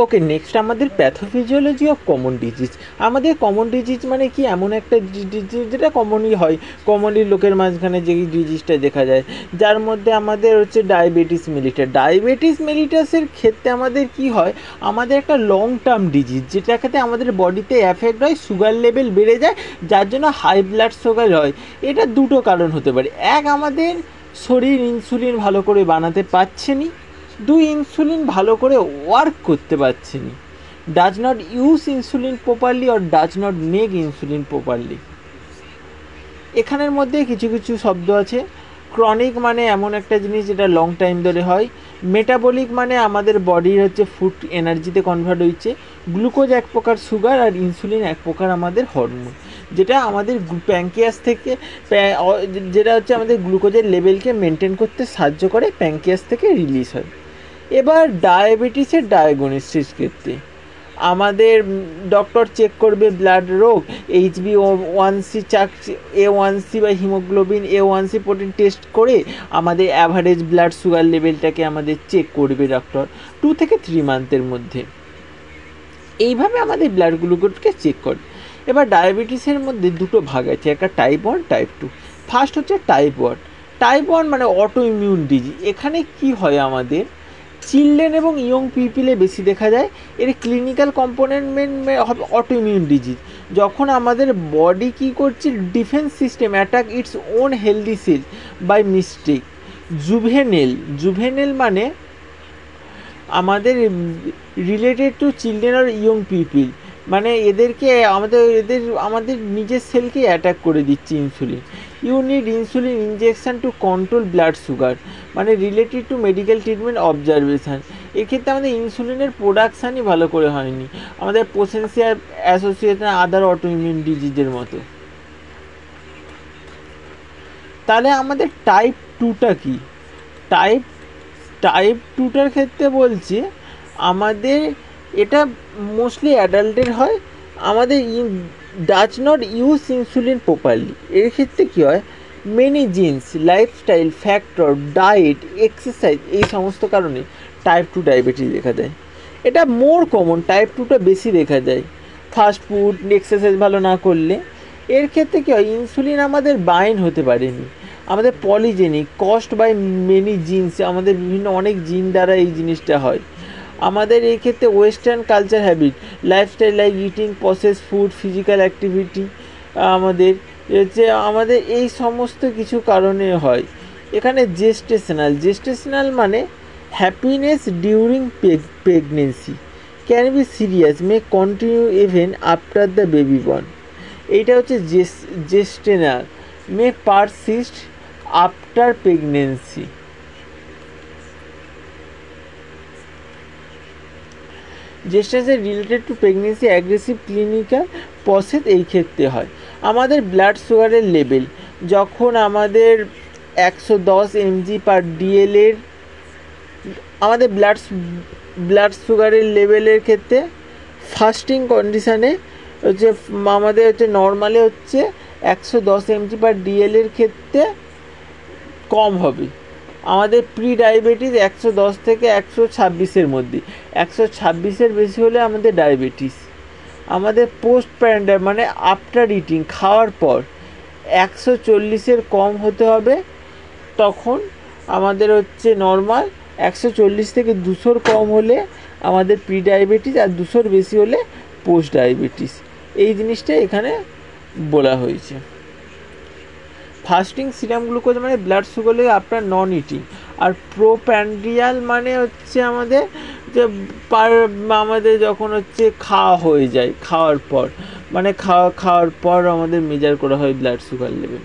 ওকে, next আমাদের pathophysiology of common disease. আমাদের common disease মানে কি, এমন একটা ডিজিজ যেটা কমনই হয়, কমনলি লোকের মাঝখানে যে ডিজিজটা দেখা যায়, যার মধ্যে আমাদের হচ্ছে ডায়াবেটিস মেলিটাস। ডায়াবেটিস মেলিটাসের ক্ষেত্রে আমাদের কি হয়, আমাদের একটা লং টার্ম ডিজিজ, যেটাতে আমাদের বডিতে এফেক্ট হয়, সুগার লেভেল বেড়ে যায়, যার জন্য হাই ব্লাড সুগার হয়। এটা দুটো কারণ হতে পারে, এক আমাদের শরীর ইনসুলিন ভালো করে বানাতে পারছে না, দুই ইনসুলিন ভালো করে ওয়ার্ক করতে পারছে না, does not use insulin properly or does not make insulin properly. এখানের মধ্যে কিছু কিছু শব্দ আছে। ক্রনিক মানে এমন একটা জিনিস যেটা লং টাইম ধরে হয়। মেটাবলিক মানে আমাদের বডির হচ্ছে ফুড এনার্জিতে কনভার্ট হয়েছে। গ্লুকোজ এক প্রকার সুগার, আর ইনসুলিন এক প্রকার আমাদের হরমোন, যেটা আমাদের প্যাঙ্কিয়াস থেকে যেটা হচ্ছে আমাদের গ্লুকোজের লেভেলকে মেনটেন করতে সাহায্য করে, প্যাঙ্কিয়াস থেকে রিলিজ হয়। এবার ডায়াবেটিসের ডায়াগনোসিস ক্ষেত্রে আমাদের ডক্টর চেক করবে ব্লাড রোগ, HbA1c A1c বা হিমোগ্লোবিন A1c প্রোটিন টেস্ট করে আমাদের অ্যাভারেজ ব্লাড সুগার লেভেলটাকে আমাদের চেক করবে ডক্টর 2 থেকে 3 মান্থের মধ্যে। এইভাবে আমাদের ব্লাড গ্লুকোজকে চেক করে। এবার ডায়াবেটিসের মধ্যে দুটো ভাগ আছে, একটা টাইপ 1, টাইপ 2। ফার্স্ট হচ্ছে টাইপ 1। টাইপ 1 মানে অটো ইমিউন ডিজিজ। এখানে কি হয়, আমাদের চিলড্রেন এবং ইয়ং পিপলে বেশি দেখা যায়। এর ক্লিনিক্যাল কম্পোনেন্ট হবে অটো ইমিউন ডিজিজ, যখন আমাদের বডি কী করছে, defence system attack its own healthy cell by mistake. Juvenile মানে আমাদের রিলেটেড টু চিলড্রেন আর ইয়ং পিপল, মানে এদেরকে আমাদের নিজের সেলকে অ্যাটাক করে দিচ্ছে insulin. You need insulin injection to control blood sugar, মানে related to medical treatment observation. এক্ষেত্রে আমাদের ইনসুলিনের প্রোডাকশানই ভালো করে হয়নি, আমাদের potential association other auto immune ডিজিজের মতো। তাহলে আমাদের টাইপ 2টা কি? টাইপ 2টার ক্ষেত্রে বলছি আমাদের এটা মোস্টলি অ্যাডাল্টের হয়, আমাদের does not use insulin properly. এর ক্ষেত্রে কী হয়, many jeans, lifestyle factor, diet, exercise, এই সমস্ত কারণে টাইপ 2 ডায়াবেটিস দেখা দেয়। এটা মোর কমন, টাইপ 2টা বেশি দেখা যায় ফাস্ট ফুড, এক্সারসাইজ ভালো না করলে। এর ক্ষেত্রে কী হয়, ইনসুলিন আমাদের বাইন্ড হতে পারেনি, আমাদের polygenic caused by many genes, আমাদের বিভিন্ন অনেক জিন দ্বারা এই জিনিসটা হয়। আমাদের এই ক্ষেত্রে western culture habit, lifestyle like eating process food, physical activity, আমাদের এই সমস্ত কিছু কারণে হয়। এখানে জেস্টেশনাল মানে happiness during pregnancy, can be serious, may continue even after the baby born. এইটা হচ্ছে gestational, may persist after pregnancy. Gestation related to pregnancy aggressive clinical process এই ক্ষেত্রে হয়। আমাদের ব্লাড সুগারের লেভেল যখন আমাদের 110 mg/dl এর আমাদের ব্লাড সুগারের লেভেলের ক্ষেত্রে ফাস্টিং কন্ডিশানে হচ্ছে আমাদের হচ্ছে নর্মালে হচ্ছে 110 mg/dl এর ক্ষেত্রে কম হবে। আমাদের প্রি ডায়াবেটিস 110 থেকে 126-এর মধ্যে, 126-এর বেশি হলে আমাদের ডায়াবেটিস। আমাদের পোস্ট প্যান্ডার মানে আফটার ইটিং, খাওয়ার পর 140-এর কম হতে হবে, তখন আমাদের হচ্ছে নর্মাল। 140 থেকে 200-র কম হলে আমাদের প্রি ডায়াবেটিস, আর 200-র বেশি হলে পোস্ট ডায়াবেটিস। এই জিনিসটা এখানে বলা হয়েছে। ফাস্টিং সিরাম গ্লুকোজ মানে ব্লাড সুগার আপনার নন ইটিং, আর প্রোপ্যান্ডিয়াল মানে হচ্ছে আমাদের যে আমাদের যখন হচ্ছে খাওয়া হয়ে যায়, খাওয়ার পর মানে খাওয়ার পর আমাদের মেজার করা হয় ব্লাড সুগার লেভেল।